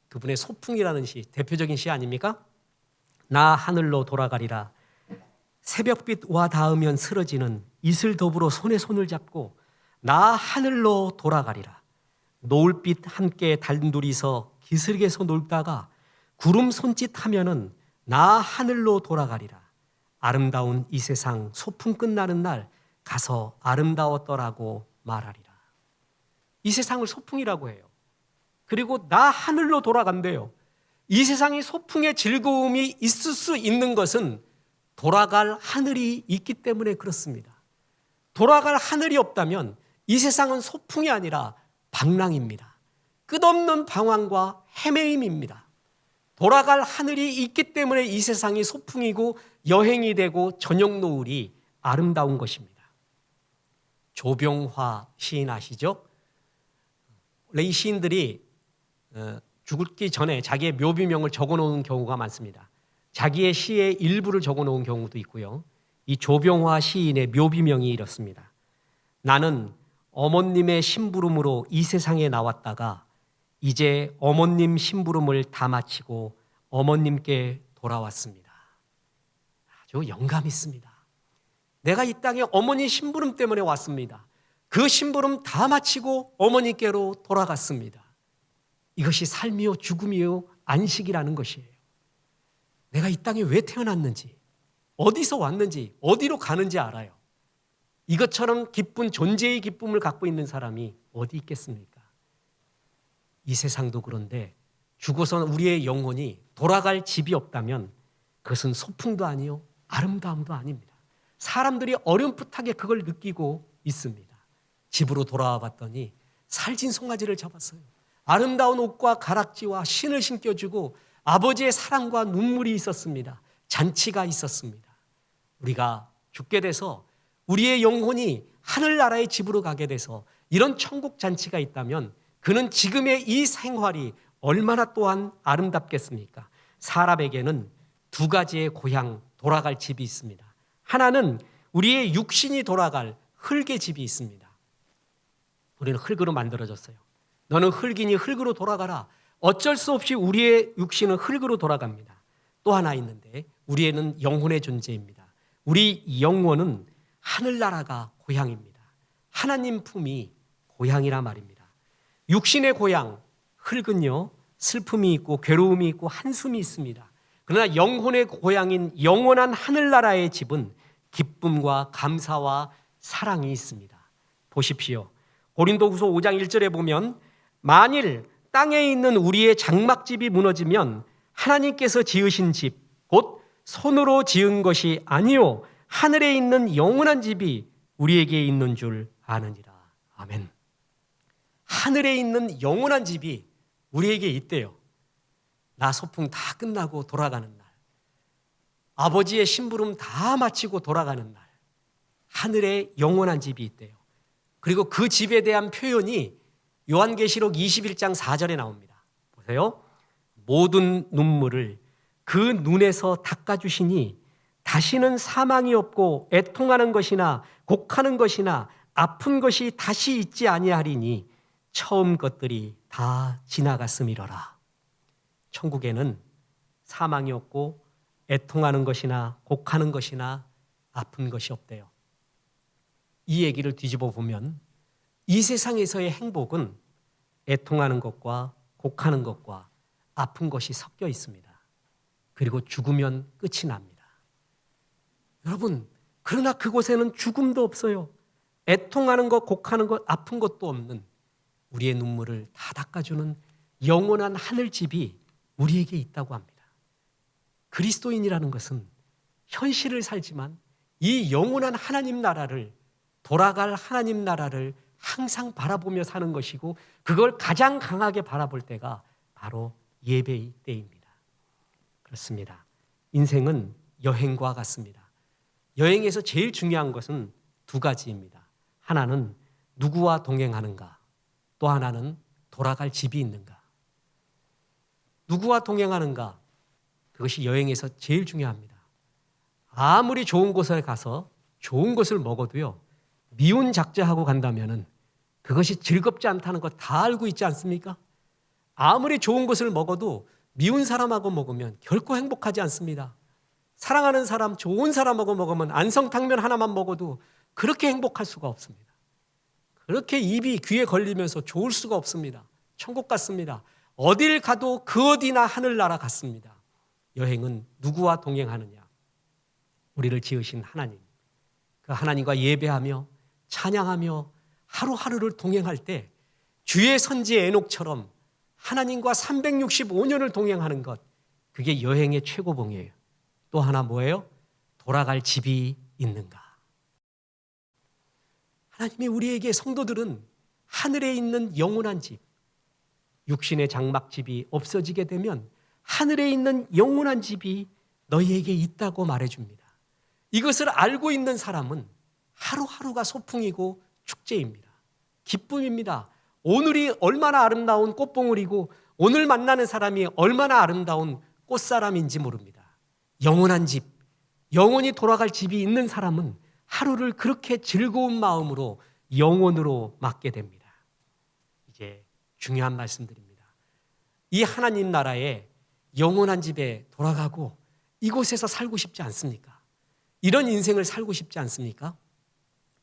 그분의 소풍이라는 시, 대표적인 시 아닙니까? 나 하늘로 돌아가리라. 새벽빛 와 닿으면 쓰러지는 이슬 더불어 손에 손을 잡고 나 하늘로 돌아가리라. 노을빛 함께 단둘이서 기슭에서 놀다가 구름 손짓하면은 나 하늘로 돌아가리라. 아름다운 이 세상 소풍 끝나는 날 가서 아름다웠더라고 말하리라. 이 세상을 소풍이라고 해요. 그리고 나 하늘로 돌아간대요. 이 세상이 소풍의 즐거움이 있을 수 있는 것은 돌아갈 하늘이 있기 때문에 그렇습니다. 돌아갈 하늘이 없다면 이 세상은 소풍이 아니라 방랑입니다. 끝없는 방황과 헤매임입니다. 돌아갈 하늘이 있기 때문에 이 세상이 소풍이고 여행이 되고 저녁 노을이 아름다운 것입니다. 조병화 시인 아시죠? 원래 이 시인들이 죽기 전에 자기의 묘비명을 적어놓은 경우가 많습니다. 자기의 시의 일부를 적어놓은 경우도 있고요. 이 조병화 시인의 묘비명이 이렇습니다. 나는 어머님의 심부름으로 이 세상에 나왔다가 이제 어머님 심부름을 다 마치고 어머님께 돌아왔습니다. 아주 영감 있습니다. 내가 이 땅에 어머니 심부름 때문에 왔습니다. 그 심부름 다 마치고 어머니께로 돌아갔습니다. 이것이 삶이요 죽음이요 안식이라는 것이에요. 내가 이 땅에 왜 태어났는지, 어디서 왔는지, 어디로 가는지 알아요. 이것처럼 기쁜 존재의 기쁨을 갖고 있는 사람이 어디 있겠습니까? 이 세상도 그런데 죽어서 우리의 영혼이 돌아갈 집이 없다면 그것은 소풍도 아니요 아름다움도 아닙니다. 사람들이 어렴풋하게 그걸 느끼고 있습니다. 집으로 돌아와 봤더니 살진 송아지를 잡았어요. 아름다운 옷과 가락지와 신을 신겨주고 아버지의 사랑과 눈물이 있었습니다. 잔치가 있었습니다. 우리가 죽게 돼서 우리의 영혼이 하늘나라의 집으로 가게 돼서 이런 천국 잔치가 있다면 그는 지금의 이 생활이 얼마나 또한 아름답겠습니까? 사람에게는 두 가지의 고향, 돌아갈 집이 있습니다. 하나는 우리의 육신이 돌아갈 흙의 집이 있습니다. 우리는 흙으로 만들어졌어요. 너는 흙이니 흙으로 돌아가라. 어쩔 수 없이 우리의 육신은 흙으로 돌아갑니다. 또 하나 있는데 우리에는 영혼의 존재입니다. 우리 영혼은 하늘나라가 고향입니다. 하나님 품이 고향이라 말입니다. 육신의 고향, 흙은요, 슬픔이 있고 괴로움이 있고 한숨이 있습니다. 그러나 영혼의 고향인 영원한 하늘나라의 집은 기쁨과 감사와 사랑이 있습니다. 보십시오. 고린도후서 5장 1절에 보면 만일 땅에 있는 우리의 장막집이 무너지면 하나님께서 지으신 집, 곧 손으로 지은 것이 아니요 하늘에 있는 영원한 집이 우리에게 있는 줄 아느니라. 아멘. 하늘에 있는 영원한 집이 우리에게 있대요. 나 소풍 다 끝나고 돌아가는 날, 아버지의 심부름 다 마치고 돌아가는 날, 하늘에 영원한 집이 있대요. 그리고 그 집에 대한 표현이 요한계시록 21장 4절에 나옵니다. 보세요. 모든 눈물을 그 눈에서 닦아주시니 다시는 사망이 없고 애통하는 것이나 곡하는 것이나 아픈 것이 다시 있지 아니하리니 처음 것들이 다 지나갔음이로라. 천국에는 사망이 없고 애통하는 것이나 곡하는 것이나 아픈 것이 없대요. 이 얘기를 뒤집어 보면 이 세상에서의 행복은 애통하는 것과 곡하는 것과 아픈 것이 섞여 있습니다. 그리고 죽으면 끝이 납니다. 여러분, 그러나 그곳에는 죽음도 없어요. 애통하는 것, 곡하는 것, 아픈 것도 없는 우리의 눈물을 다 닦아주는 영원한 하늘집이 우리에게 있다고 합니다. 그리스도인이라는 것은 현실을 살지만 이 영원한 하나님 나라를, 돌아갈 하나님 나라를 항상 바라보며 사는 것이고 그걸 가장 강하게 바라볼 때가 바로 예배의 때입니다. 그렇습니다. 인생은 여행과 같습니다. 여행에서 제일 중요한 것은 두 가지입니다. 하나는 누구와 동행하는가, 또 하나는 돌아갈 집이 있는가. 누구와 동행하는가, 그것이 여행에서 제일 중요합니다. 아무리 좋은 곳에 가서 좋은 것을 먹어도요, 미운 작자하고 간다면은 그것이 즐겁지 않다는 거 다 알고 있지 않습니까? 아무리 좋은 것을 먹어도 미운 사람하고 먹으면 결코 행복하지 않습니다. 사랑하는 사람, 좋은 사람하고 먹으면 안성탕면 하나만 먹어도 그렇게 행복할 수가 없습니다. 그렇게 입이 귀에 걸리면서 좋을 수가 없습니다. 천국 같습니다. 어딜 가도 그 어디나 하늘나라 같습니다. 여행은 누구와 동행하느냐? 우리를 지으신 하나님, 그 하나님과 예배하며 찬양하며 하루하루를 동행할 때 주의 선지 에녹처럼 하나님과 365년을 동행하는 것, 그게 여행의 최고봉이에요. 또 하나 뭐예요? 돌아갈 집이 있는가? 하나님이 우리에게, 성도들은 하늘에 있는 영원한 집, 육신의 장막집이 없어지게 되면 하늘에 있는 영원한 집이 너희에게 있다고 말해줍니다. 이것을 알고 있는 사람은 하루하루가 소풍이고 축제입니다. 기쁨입니다. 오늘이 얼마나 아름다운 꽃봉오리고 오늘 만나는 사람이 얼마나 아름다운 꽃사람인지 모릅니다. 영원한 집, 영원히 돌아갈 집이 있는 사람은 하루를 그렇게 즐거운 마음으로 영원으로 맞게 됩니다. 이제 중요한 말씀드립니다. 이 하나님 나라에 영원한 집에 돌아가고 이곳에서 살고 싶지 않습니까? 이런 인생을 살고 싶지 않습니까?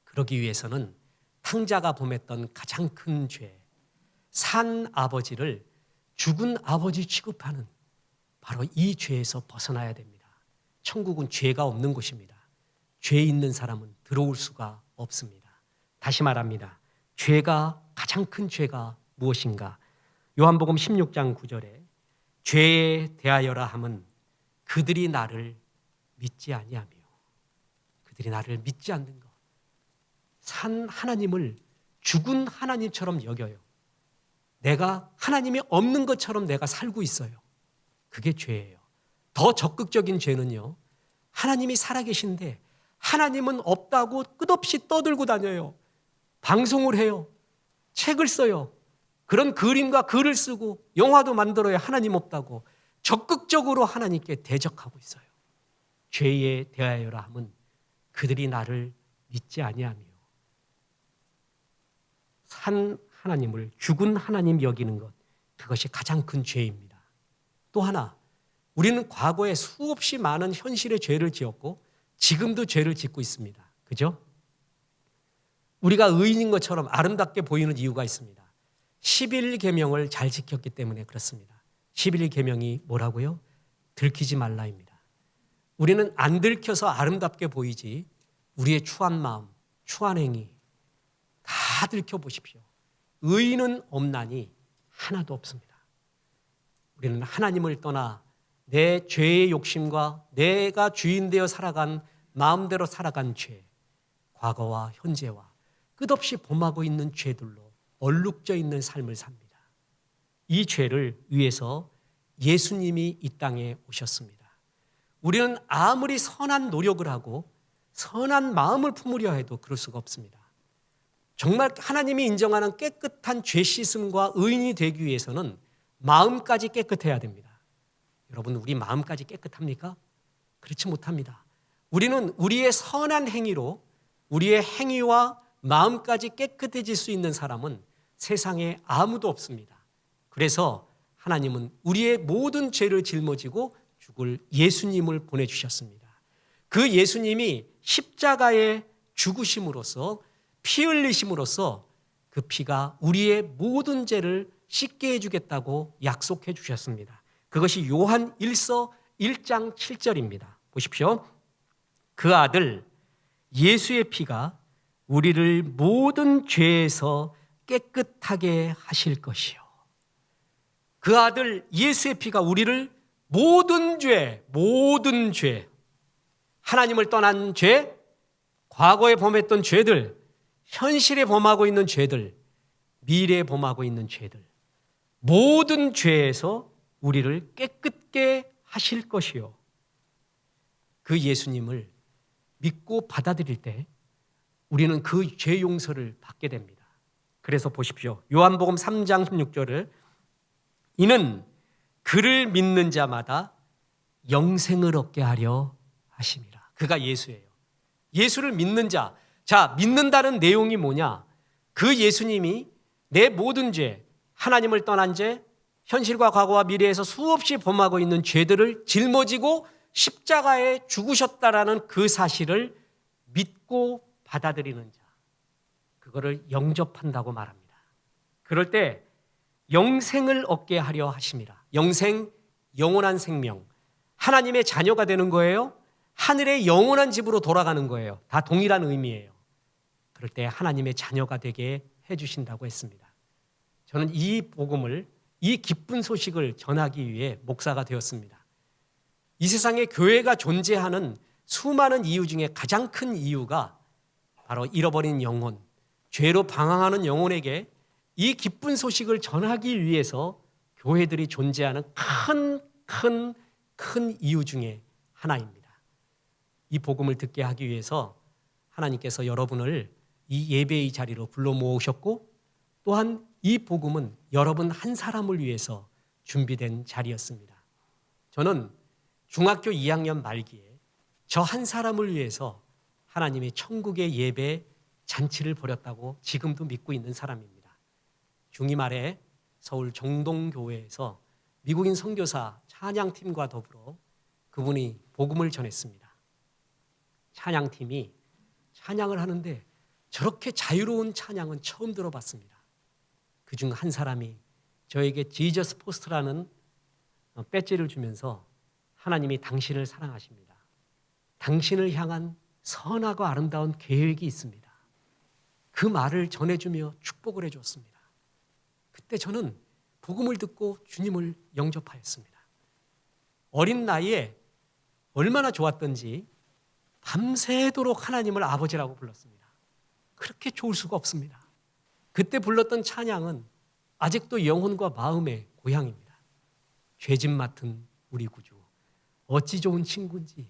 그러기 위해서는 탕자가 범했던 가장 큰 죄, 산 아버지를 죽은 아버지 취급하는 바로 이 죄에서 벗어나야 됩니다. 천국은 죄가 없는 곳입니다. 죄 있는 사람은 들어올 수가 없습니다. 다시 말합니다. 가장 큰 죄가 무엇인가? 요한복음 16장 9절에 죄에 대하여라 함은 그들이 나를 믿지 아니하며, 그들이 나를 믿지 않는 것. 산 하나님을 죽은 하나님처럼 여겨요. 내가 하나님이 없는 것처럼 내가 살고 있어요. 그게 죄예요. 더 적극적인 죄는요, 하나님이 살아계신데 하나님은 없다고 끝없이 떠들고 다녀요. 방송을 해요. 책을 써요. 그런 그림과 글을 쓰고 영화도 만들어요. 하나님 없다고 적극적으로 하나님께 대적하고 있어요. 죄에 대하여라 함은 그들이 나를 믿지 아니하며, 산 하나님을 죽은 하나님 여기는 것, 그것이 가장 큰 죄입니다. 또 하나, 우리는 과거에 수없이 많은 현실의 죄를 지었고 지금도 죄를 짓고 있습니다. 그죠? 우리가 의인인 것처럼 아름답게 보이는 이유가 있습니다. 11계명을 잘 지켰기 때문에 그렇습니다. 11계명이 뭐라고요? 들키지 말라입니다. 우리는 안 들켜서 아름답게 보이지 우리의 추한 마음, 추한 행위 다 들켜보십시오. 의인은 없나니 하나도 없습니다. 우리는 하나님을 떠나 내 죄의 욕심과 내가 주인 되어 살아간, 마음대로 살아간 죄, 과거와 현재와 끝없이 범하고 있는 죄들로 얼룩져 있는 삶을 삽니다. 이 죄를 위해서 예수님이 이 땅에 오셨습니다. 우리는 아무리 선한 노력을 하고 선한 마음을 품으려 해도 그럴 수가 없습니다. 정말 하나님이 인정하는 깨끗한 죄 씻음과 의인이 되기 위해서는 마음까지 깨끗해야 됩니다. 여러분, 우리 마음까지 깨끗합니까? 그렇지 못합니다. 우리는 우리의 선한 행위로 우리의 행위와 마음까지 깨끗해질 수 있는 사람은 세상에 아무도 없습니다. 그래서 하나님은 우리의 모든 죄를 짊어지고 죽을 예수님을 보내주셨습니다. 그 예수님이 십자가에 죽으심으로써, 피 흘리심으로써 그 피가 우리의 모든 죄를 씻게 해주겠다고 약속해 주셨습니다. 그것이 요한 1서 1장 7절입니다. 보십시오. 그 아들 예수의 피가 우리를 모든 죄에서 깨끗하게 하실 것이요. 그 아들 예수의 피가 우리를 모든 죄, 하나님을 떠난 죄, 과거에 범했던 죄들, 현실에 범하고 있는 죄들, 미래에 범하고 있는 죄들, 모든 죄에서 우리를 깨끗게 하실 것이요. 그 예수님을 믿고 받아들일 때 우리는 그 죄 용서를 받게 됩니다. 그래서 보십시오. 요한복음 3장 16절을 이는 그를 믿는 자마다 영생을 얻게 하려 하심이라. 그가 예수예요. 예수를 믿는 자. 자, 믿는다는 내용이 뭐냐? 그 예수님이 내 모든 죄, 하나님을 떠난 죄, 현실과 과거와 미래에서 수없이 범하고 있는 죄들을 짊어지고 십자가에 죽으셨다라는 그 사실을 믿고 받아들이는 자, 그거를 영접한다고 말합니다. 그럴 때 영생을 얻게 하려 하심이라. 영생, 영원한 생명, 하나님의 자녀가 되는 거예요. 하늘의 영원한 집으로 돌아가는 거예요. 다 동일한 의미예요. 그럴 때 하나님의 자녀가 되게 해주신다고 했습니다. 저는 이 복음을 이 기쁜 소식을 전하기 위해 목사가 되었습니다. 이 세상에 교회가 존재하는 수많은 이유 중에 가장 큰 이유가 바로 잃어버린 영혼, 죄로 방황하는 영혼에게 이 기쁜 소식을 전하기 위해서 교회들이 존재하는 큰 이유 중에 하나입니다. 이 복음을 듣게 하기 위해서 하나님께서 여러분을 이 예배의 자리로 불러 모으셨고, 또한 이 복음은 여러분 한 사람을 위해서 준비된 자리였습니다. 저는 중학교 2학년 말기에 저 한 사람을 위해서 하나님이 천국의 예배 잔치를 벌였다고 지금도 믿고 있는 사람입니다. 중2 말에 서울 정동교회에서 미국인 선교사 찬양팀과 더불어 그분이 복음을 전했습니다. 찬양팀이 찬양을 하는데 저렇게 자유로운 찬양은 처음 들어봤습니다. 그중 한 사람이 저에게 지저스 포스트라는 배지를 주면서 하나님이 당신을 사랑하십니다. 당신을 향한 선하고 아름다운 계획이 있습니다. 그 말을 전해주며 축복을 해줬습니다. 그때 저는 복음을 듣고 주님을 영접하였습니다. 어린 나이에 얼마나 좋았던지 밤새도록 하나님을 아버지라고 불렀습니다. 그렇게 좋을 수가 없습니다. 그때 불렀던 찬양은 아직도 영혼과 마음의 고향입니다. 죄짐 맡은 우리 구주, 어찌 좋은 친구인지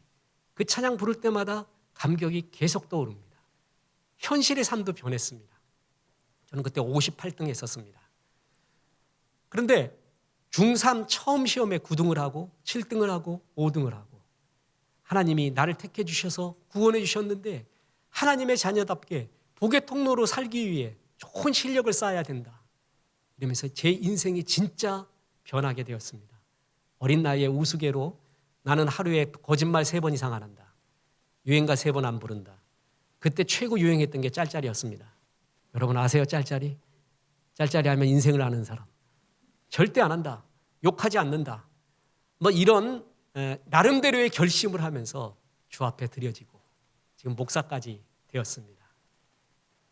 그 찬양 부를 때마다 감격이 계속 떠오릅니다. 현실의 삶도 변했습니다. 저는 그때 58등 했었습니다. 그런데 중3 처음 시험에 9등을 하고 7등을 하고 5등을 하고 하나님이 나를 택해 주셔서 구원해 주셨는데 하나님의 자녀답게 복의 통로로 살기 위해 좋은 실력을 쌓아야 된다. 이러면서 제 인생이 진짜 변하게 되었습니다. 어린 나이에 우스개로 나는 하루에 거짓말 3번 이상 안 한다. 유행가 3번 안 부른다. 그때 최고 유행했던 게 짤짤이었습니다. 여러분 아세요, 짤짤이? 짤짤이 하면 인생을 아는 사람. 절대 안 한다. 욕하지 않는다. 뭐 이런 나름대로의 결심을 하면서 주 앞에 드려지고 지금 목사까지 되었습니다.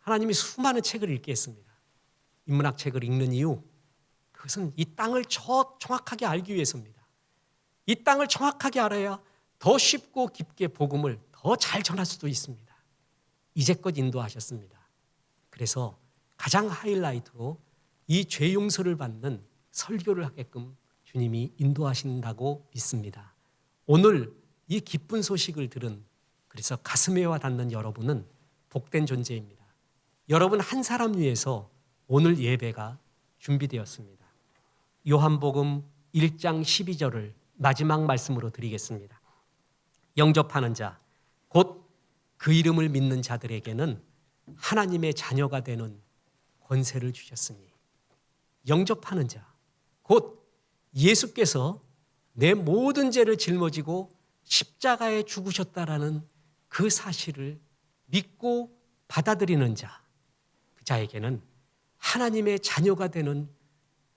하나님이 수많은 책을 읽게 했습니다. 인문학 책을 읽는 이유, 그것은 이 땅을 정확하게 알기 위해서입니다. 이 땅을 정확하게 알아야 더 쉽고 깊게 복음을 더 잘 전할 수도 있습니다. 이제껏 인도하셨습니다. 그래서 가장 하이라이트로 이 죄 용서를 받는 설교를 하게끔 주님이 인도하신다고 믿습니다. 오늘 이 기쁜 소식을 들은, 그래서 가슴에 와 닿는 여러분은 복된 존재입니다. 여러분 한 사람 위해서 오늘 예배가 준비되었습니다. 요한복음 1장 12절을 마지막 말씀으로 드리겠습니다. 영접하는 자, 곧 그 이름을 믿는 자들에게는 하나님의 자녀가 되는 권세를 주셨으니, 영접하는 자, 곧 예수께서 내 모든 죄를 짊어지고 십자가에 죽으셨다라는 그 사실을 믿고 받아들이는 자, 그 자에게는 하나님의 자녀가 되는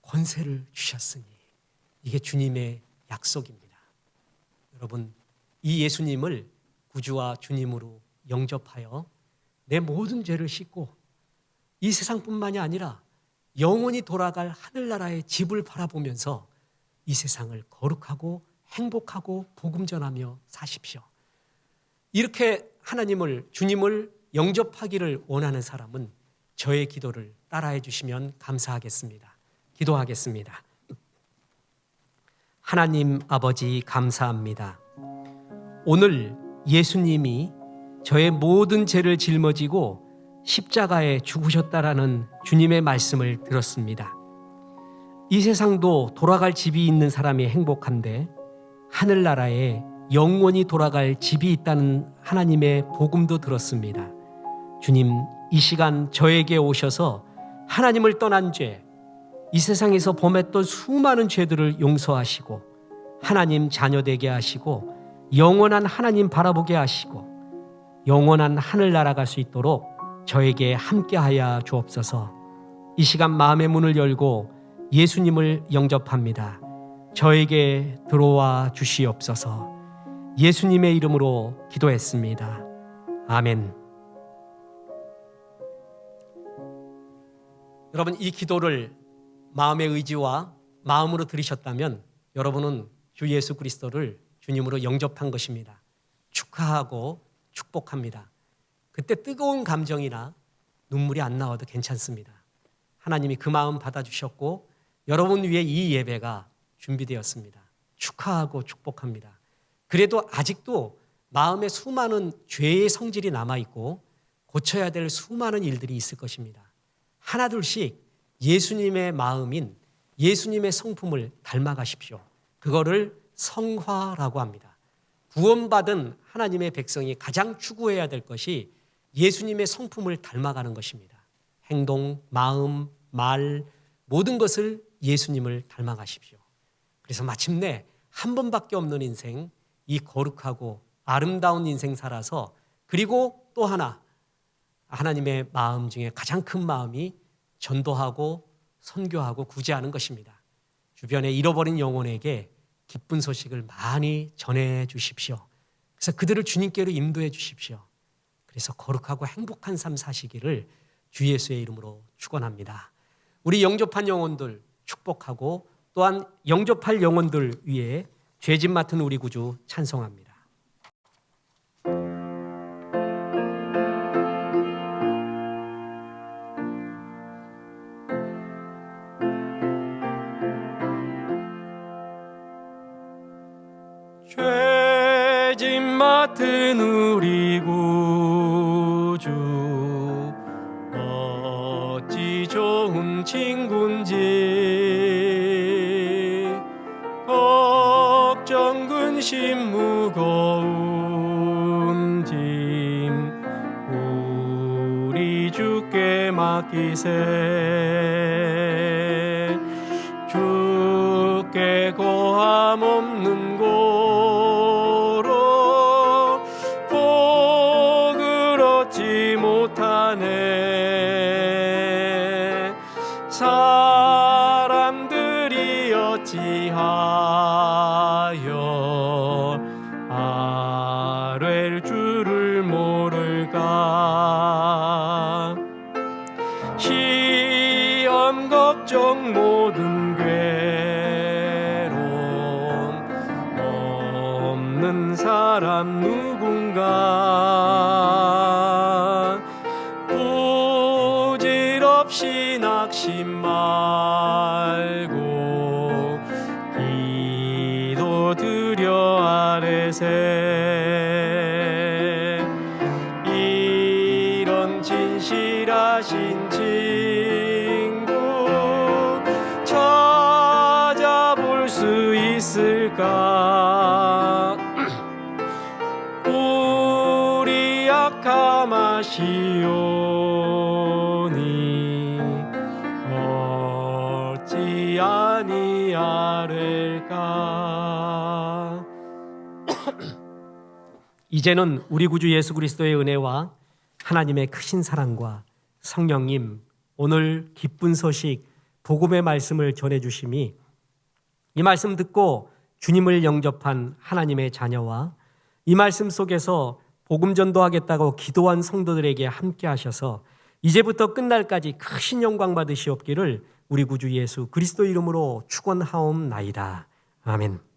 권세를 주셨으니, 이게 주님의 약속입니다. 여러분, 이 예수님을 구주와 주님으로 영접하여 내 모든 죄를 씻고 이 세상뿐만이 아니라 영원히 돌아갈 하늘나라의 집을 바라보면서 이 세상을 거룩하고 행복하고 복음 전하며 사십시오. 이렇게 주님을 영접하기를 원하는 사람은 저의 기도를 따라해 주시면 감사하겠습니다. 기도하겠습니다. 하나님 아버지, 감사합니다. 오늘 예수님이 저의 모든 죄를 짊어지고 십자가에 죽으셨다라는 주님의 말씀을 들었습니다. 이 세상도 돌아갈 집이 있는 사람이 행복한데 하늘나라에 영원히 돌아갈 집이 있다는 하나님의 복음도 들었습니다. 주님, 이 시간 저에게 오셔서 하나님을 떠난 죄, 이 세상에서 범했던 수많은 죄들을 용서하시고 하나님 자녀 되게 하시고 영원한 하나님 바라보게 하시고 영원한 하늘나라 갈 수 있도록 저에게 함께하여 주옵소서. 이 시간 마음의 문을 열고 예수님을 영접합니다. 저에게 들어와 주시옵소서. 예수님의 이름으로 기도했습니다. 아멘. 여러분, 이 기도를 마음의 의지와 마음으로 들으셨다면 여러분은 주 예수 그리스도를 주님으로 영접한 것입니다. 축하하고 축복합니다. 그때 뜨거운 감정이나 눈물이 안 나와도 괜찮습니다. 하나님이 그 마음 받아주셨고 여러분 위해 이 예배가 준비되었습니다. 축하하고 축복합니다. 그래도 아직도 마음에 수많은 죄의 성질이 남아있고 고쳐야 될 수많은 일들이 있을 것입니다. 하나둘씩 예수님의 마음인 예수님의 성품을 닮아가십시오. 그거를 성화라고 합니다. 구원받은 하나님의 백성이 가장 추구해야 될 것이 예수님의 성품을 닮아가는 것입니다. 행동, 마음, 말 모든 것을 예수님을 닮아가십시오. 그래서 마침내 한 번밖에 없는 인생, 이 거룩하고 아름다운 인생 살아서 그리고 또 하나 하나님의 마음 중에 가장 큰 마음이 전도하고 선교하고 구제하는 것입니다. 주변에 잃어버린 영혼에게 기쁜 소식을 많이 전해 주십시오. 그래서 그들을 주님께로 인도해 주십시오. 그래서 거룩하고 행복한 삶 사시기를 주 예수의 이름으로 축원합니다. 우리 영접한 영혼들 축복하고 또한 영접할 영혼들 위해 죄짐 맡은 우리 구주 찬송합니다. 죄짐 맡은 우리 구주 어찌 좋은 친구인지 걱정 근심 무거운 짐 우리 주께 맡기세 주께 고함 없는 고로 복을 얻지 못하네 사람들이 어찌하여 아뢰일 줄을 모를까 시험 걱정 모든 괴로움 없는 사람 누군가 부질없이 낙심 말고 기도 드려 아뢰세 이런 진실하신 친구 찾아볼 수 있을까 우리 약함하시오니 어찌 아니하릴까 이제는 우리 구주 예수 그리스도의 은혜와 하나님의 크신 사랑과 성령님 오늘 기쁜 소식 복음의 말씀을 전해주심이 이 말씀 듣고 주님을 영접한 하나님의 자녀와 이 말씀 속에서 복음 전도하겠다고 기도한 성도들에게 함께 하셔서 이제부터 끝날까지 크신 영광 받으시옵기를 우리 구주 예수 그리스도 이름으로 축원하옵나이다. 아멘.